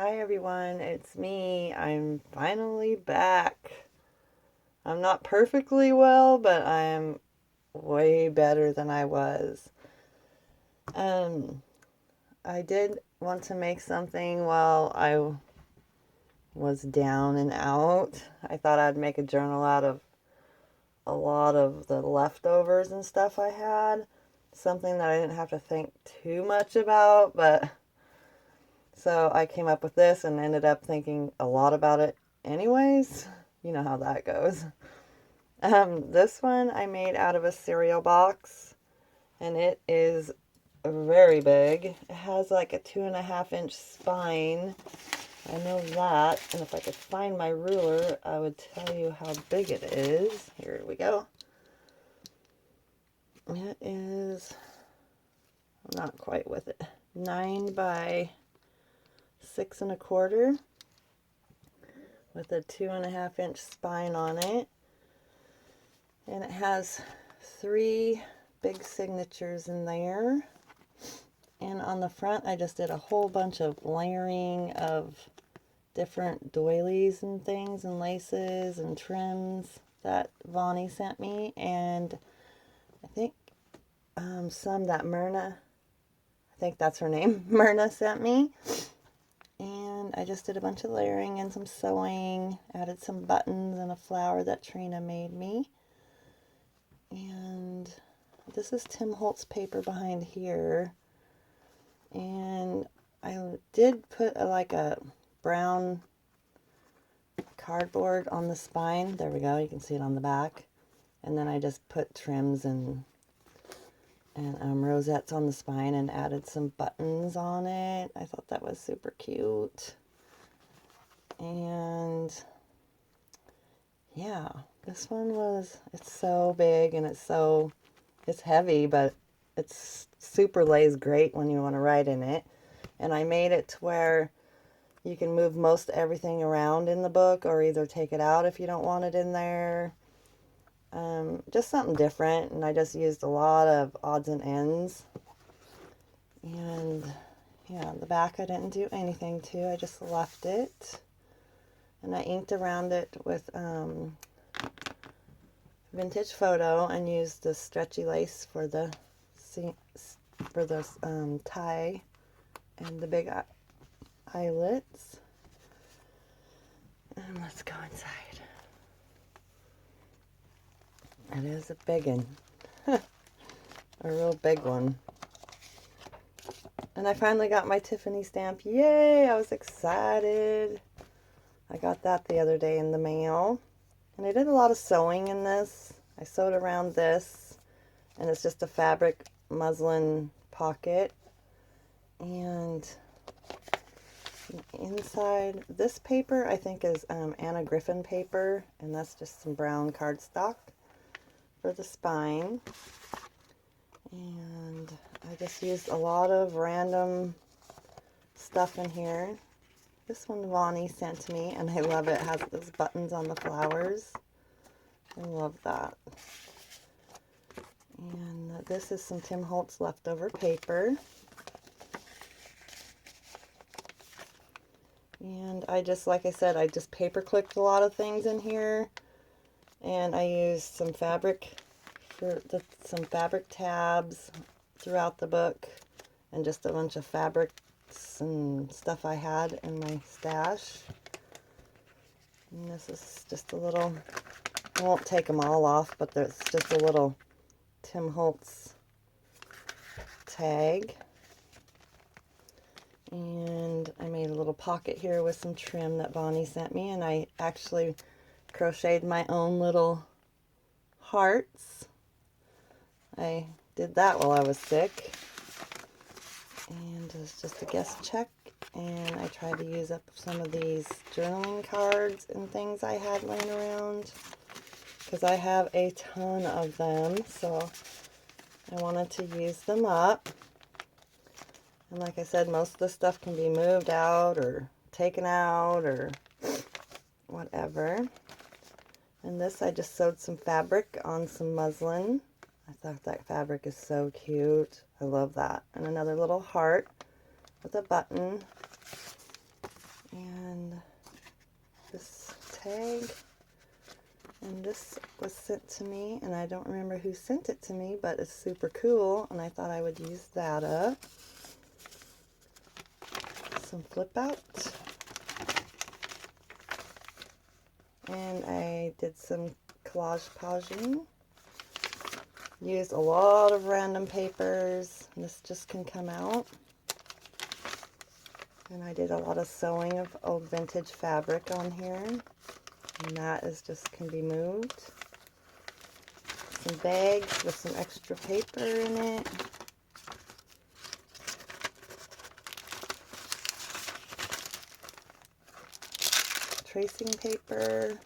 Hi everyone, it's me. I'm finally back. I'm not perfectly well, but I am way better than I was. Um, I did want to make something while I was down and out. I thought I'd make a journal out of a lot of the leftovers and stuff I had. Something that I didn't have to think too much about, but so I came up with this and ended up thinking a lot about it anyways. You know how that goes. This one I made out of a cereal box, and it is very big. It has like a 2.5 inch spine. I know that, and if I could find my ruler, I would tell you how big it is. Here we go. It is, I'm not quite with it, 9 by 6 1/4 with a 2.5 inch spine on it. And it has 3 big signatures in there. And on the front, I just did a whole bunch of layering of different doilies and things and laces and trims that Vonnie sent me. And I think some that Myrna, I think that's her name, Myrna sent me. And I just did a bunch of layering and some sewing, added some buttons and a flower that Trina made me. And this is Tim Holtz paper behind here. And I did put like a brown cardboard on the spine. There we go. You can see it on the back. And then I just put trims and rosettes on the spine and added some buttons on it. I thought that was super cute. And yeah, this one it's so big and it's heavy, but it's super lays great when you want to write in it. And I made it to where you can move most everything around in the book, or either take it out if you don't want it in there. Just something different, and I just used a lot of odds and ends. And yeah, the back I didn't do anything to, I just left it. And I inked around it with vintage photo and used the stretchy lace for the tie and the big eyelets. And let's go inside. It is a big one. A real big one. And I finally got my Tiffany stamp. Yay! I was excited. I got that the other day in the mail. And I did a lot of sewing in this. I sewed around this. And it's just a fabric muslin pocket. And inside this paper, I think, is Anna Griffin paper. And that's just some brown cardstock for the spine. And I just used a lot of random stuff in here. This one Vonnie sent to me, and I love it. It has those buttons on the flowers. I love that. And this is some Tim Holtz leftover paper. And I just, like I said, I just paper clipped a lot of things in here. And I used some fabric some fabric tabs throughout the book, and just a bunch of fabrics and stuff I had in my stash. And this is just a little, I won't take them all off, but there's just a little Tim Holtz tag. And I made a little pocket here with some trim that Vonnie sent me, and I actually crocheted my own little hearts. I did that while I was sick. And it's just a guest check. And I tried to use up some of these journaling cards and things I had laying around, because I have a ton of them, so I wanted to use them up. And like I said, most of the stuff can be moved out or taken out or whatever. And this, I just sewed some fabric on some muslin. I thought that fabric is so cute. I love that. And another little heart with a button. tag. And this was sent to me, and I don't remember who sent it to me, but it's super cool, and I thought I would use that up. Some flip out. And I did some collage-paging. Used a lot of random papers. This just can come out. And I did a lot of sewing of old vintage fabric on here. And that is just can be moved. Some bags with some extra paper in it. Tracing paper.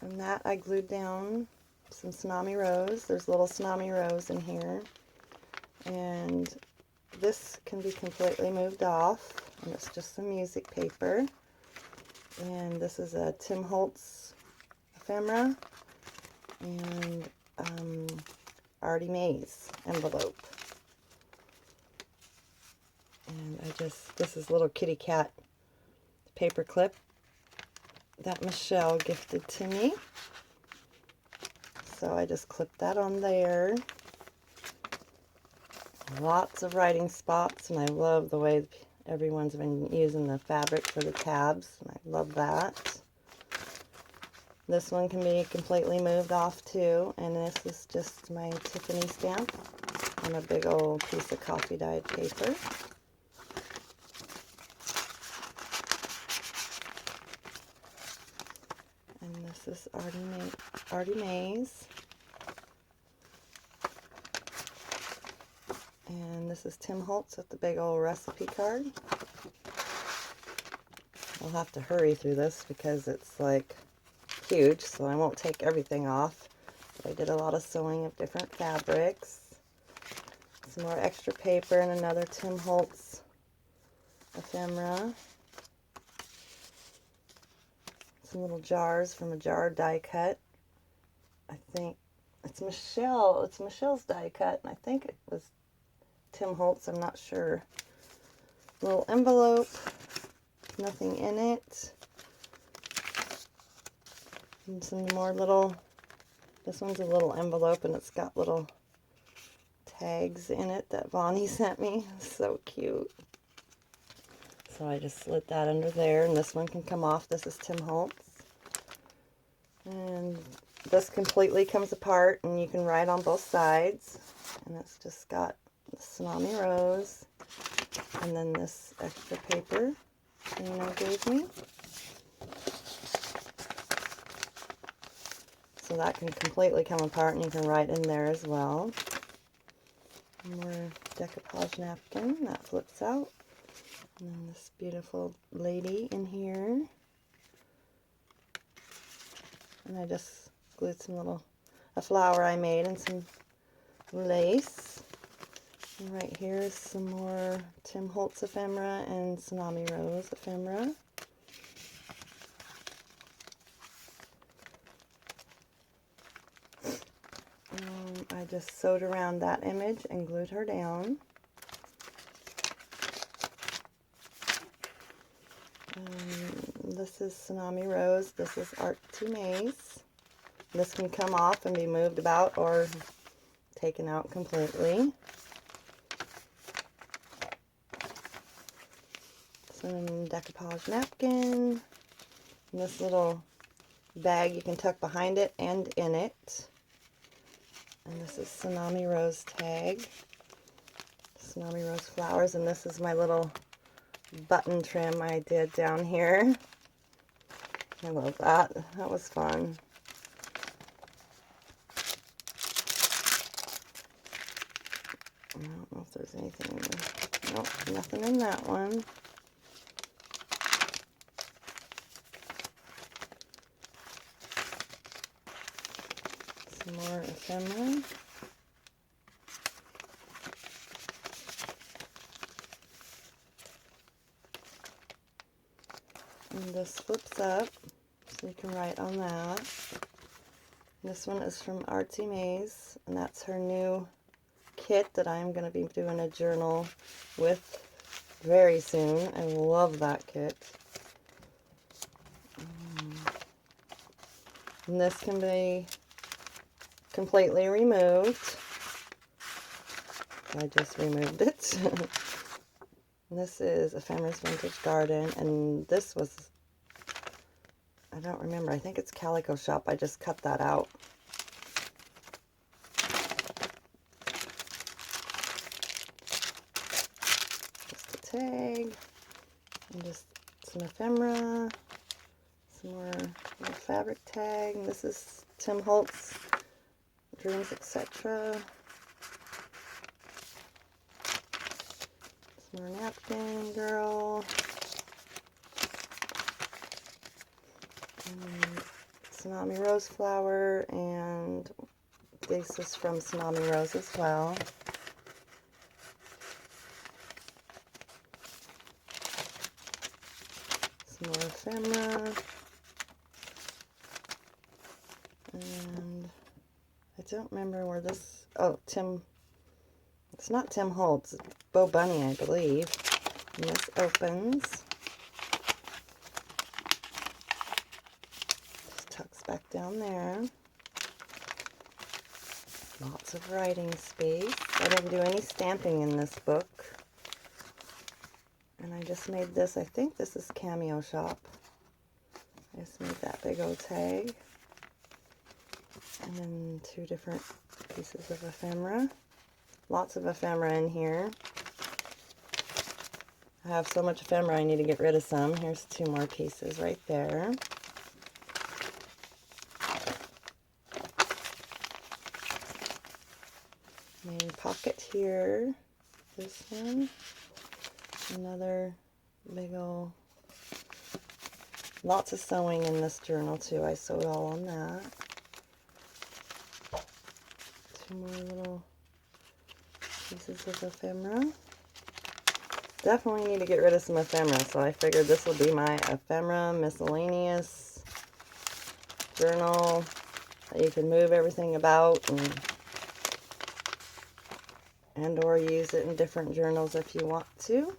And that I glued down some Tsunami Rose. There's little Tsunami Rose in here. And this can be completely moved off. And it's just some music paper. And this is a Tim Holtz ephemera and Artie Mays envelope. And this is little kitty cat paper clip that Michelle gifted to me. So I just clipped that on there. Lots of writing spots, and I love the way everyone's been using the fabric for the tabs, and I love that. This one can be completely moved off too, and this is just my Tiffany stamp on a big old piece of coffee dyed paper. And this is Artie Mays. And this is Tim Holtz with the big old recipe card. I'll have to hurry through this because it's like huge, so I won't take everything off. But I did a lot of sewing of different fabrics. Some more extra paper and another Tim Holtz ephemera. Some little jars from a jar die cut. I think it's Michelle's die cut, and I think it was Tim Holtz, I'm not sure. Little envelope, nothing in it. And some more little, this one's a little envelope and it's got little tags in it that Bonnie sent me. So cute. So I just slid that under there, and this one can come off. This is Tim Holtz. And this completely comes apart, and you can write on both sides. And it's just got the Tsunami Rose, and then this extra paper Nina gave me. So that can completely come apart, and you can write in there as well. More decoupage napkin that flips out. And then this beautiful lady in here. And I just glued a flower I made and some lace. And right here is some more Tim Holtz ephemera and Tsunami Rose ephemera. I just sewed around that image and glued her down. This is Tsunami Rose. This is Artie Mays. This can come off and be moved about or taken out completely. Some decoupage napkin. And this little bag you can tuck behind it and in it. And this is Tsunami Rose tag. Tsunami Rose flowers. And this is my little button trim I did down here. I love that. That was fun. I don't know if there's anything in there. Nope, nothing in that one. Some more ephemera. And this flips up, so you can write on that. This one is from Artie Mays, and that's her new kit that I'm going to be doing a journal with very soon. I love that kit. And this can be completely removed. I just removed it. This is Ephemera's Vintage Garden, and this was, I don't remember, I think it's Calico Shop. I just cut that out. Just a tag, and just some ephemera, some more little fabric tag. And this is Tim Holtz Dreams, etc. Some more Napkin Girl. And Tsunami Rose Flower, and this is from Tsunami Rose as well. Some more ephemera. And I don't remember where this, oh, it's not Tim Holtz, it's Bo Bunny, I believe. And this opens. Just tucks back down there. Lots of writing space. I didn't do any stamping in this book. And I just made this, I think this is Cameo Shop. I just made that big old tag. And then 2 different pieces of ephemera. Lots of ephemera in here. I have so much ephemera I need to get rid of some. Here's 2 more pieces right there. Main pocket here. This one. Another big old, lots of sewing in this journal too. I sewed all on that. 2 more little pieces of ephemera. Definitely need to get rid of some ephemera, so I figured this will be my ephemera miscellaneous journal that you can move everything about and or use it in different journals if you want to.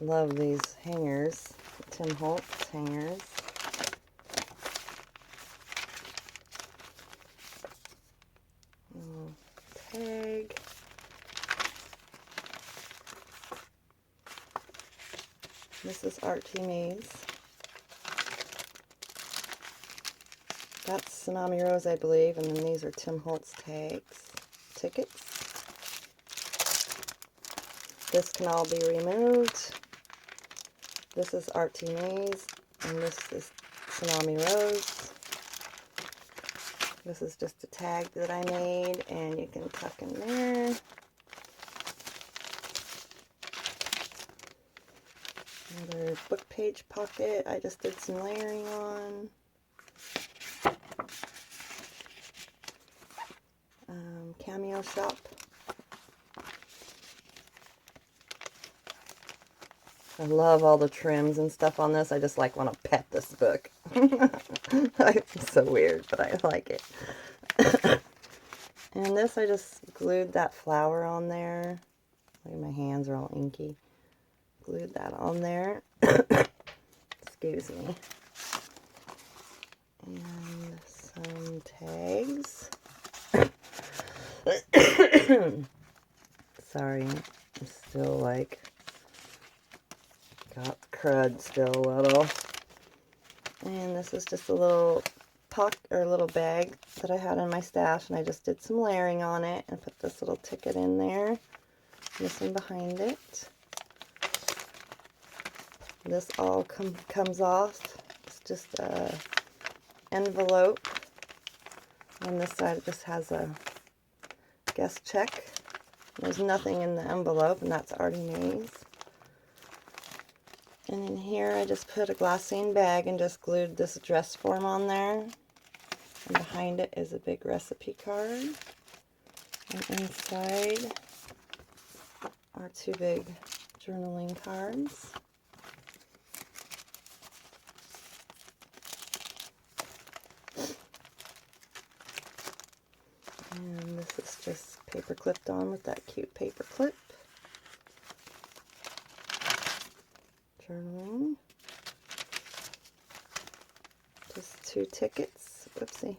Love these hangers, Tim Holtz hangers. Little tag. This is Archie Maze. That's Tsunami Rose, I believe, and then these are Tim Holtz tickets. This can all be removed. This is Archie Maze, and this is Tsunami Rose. This is just a tag that I made, and you can tuck in there. Another book page pocket I just did some layering on. Cameo Shop. I love all the trims and stuff on this. I just like want to pet this book. It's so weird, but I like it. And this, I just glued that flower on there. Look, my hands are all inky. Glued that on there. Excuse me. And some tags. Sorry, I'm still like got crud still a little. And this is just a little pocket or little bag that I had in my stash, and I just did some layering on it and put this little ticket in there. This one behind it. This all comes off. It's just a envelope. On this side it just has a guest check. There's nothing in the envelope, and that's Artie Maze. And in here I just put a glassine bag and just glued this address form on there. And behind it is a big recipe card. And inside are 2 big journaling cards. And this is just paper clipped on with that cute paper clip. Journaling. Just 2 tickets. Oopsie.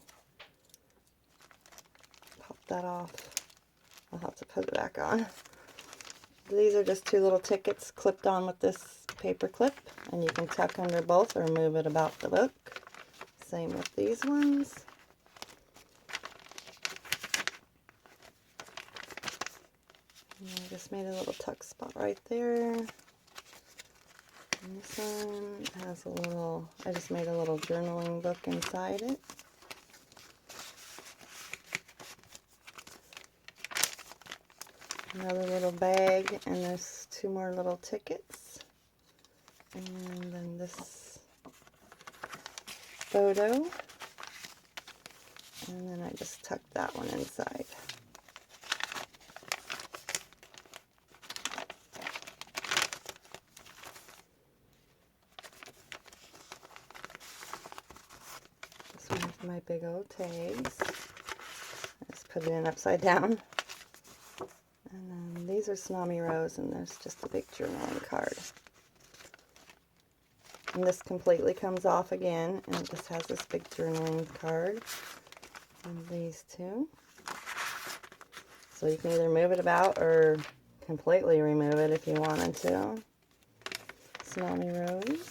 Pop that off. I'll have to put it back on. These are just 2 little tickets clipped on with this paper clip, and you can tuck under both or move it about the book. Same with these ones. And I just made a little tuck spot right there. And this one has a little, I just made a little journaling book inside it. Another little bag, and there's 2 more little tickets. And then this photo. And then I just tucked that one inside. This one has my big old tags. I just put it in upside down. And then these are Tsunami Rose, and there's just a big journaling card. And this completely comes off again, and it just has this big journaling card. And these 2. So you can either move it about or completely remove it if you wanted to. Tsunami Rose.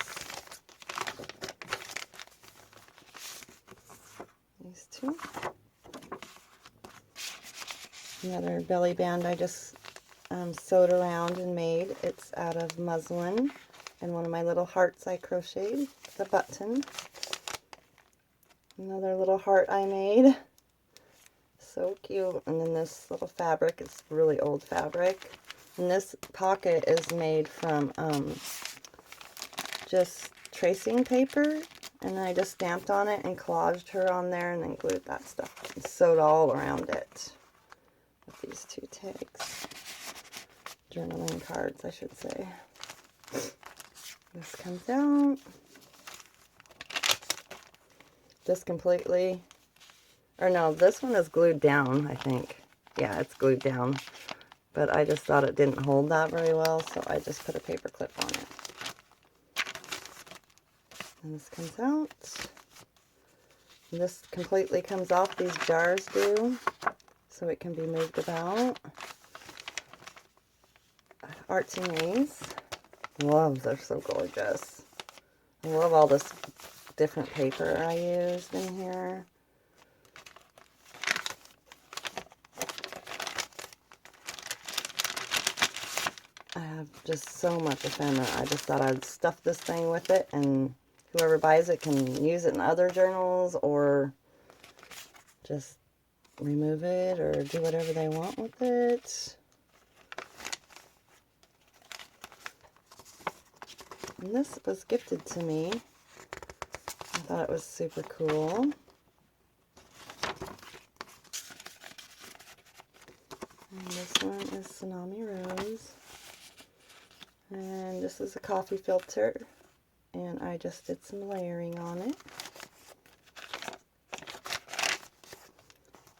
These 2. Another belly band I just sewed around and made. It's out of muslin, and one of my little hearts I crocheted, the button. Another little heart I made. So cute. And then this little fabric, it's really old fabric. And this pocket is made from just tracing paper, and then I just stamped on it and collaged her on there and then glued that stuff and sewed all around it with these 2 tags. Journaling cards, I should say. This comes out. This completely, or no, this one is glued down, I think. Yeah, it's glued down. But I just thought it didn't hold that very well, so I just put a paper clip on it. And this comes out. And this completely comes off, these jars do, so it can be moved about. Artsy Maze. Love, they're so gorgeous. I love all this different paper I used in here. I have just so much ephemera. I just thought I'd stuff this thing with it, and whoever buys it can use it in other journals or just remove it or do whatever they want with it. And this was gifted to me. I thought it was super cool. And this one is Tsunami Rose. And this is a coffee filter. And I just did some layering on it.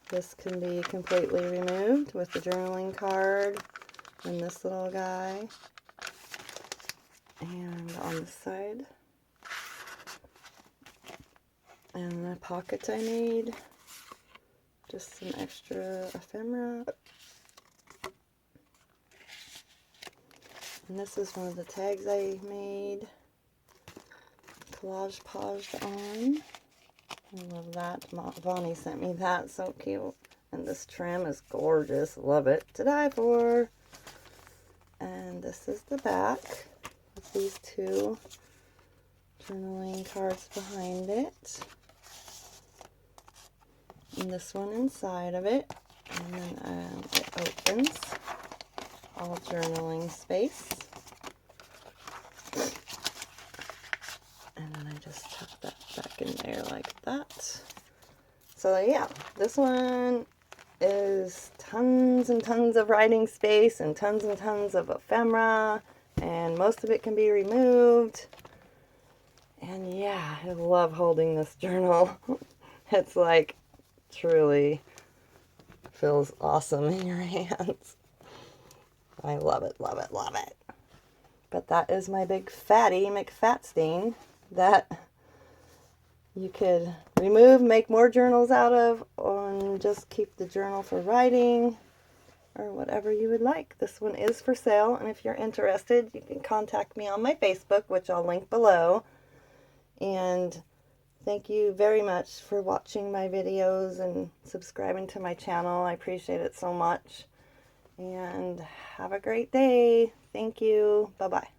This can be completely removed with the journaling card and this little guy. And on the side, and the pocket I made, just some extra ephemera. And this is one of the tags I made, collage paged on. I love that. Vonnie sent me that, so cute. And this trim is gorgeous, love it, to die for. And this is the back. These 2 journaling cards behind it, and this one inside of it, and then it opens, all journaling space, and then I just tuck that back in there like that. So yeah, this one is tons and tons of writing space and tons of ephemera. And most of it can be removed. And yeah, I love holding this journal. It's like truly feels awesome in your hands. I love it, love it, love it. But that is my big fatty McFatstein that you could remove, make more journals out of, or just keep the journal for writing, or whatever you would like. This one is for sale, and if you're interested, you can contact me on my Facebook, which I'll link below. And thank you very much for watching my videos and subscribing to my channel. I appreciate it so much. And have a great day. Thank you. Bye-bye.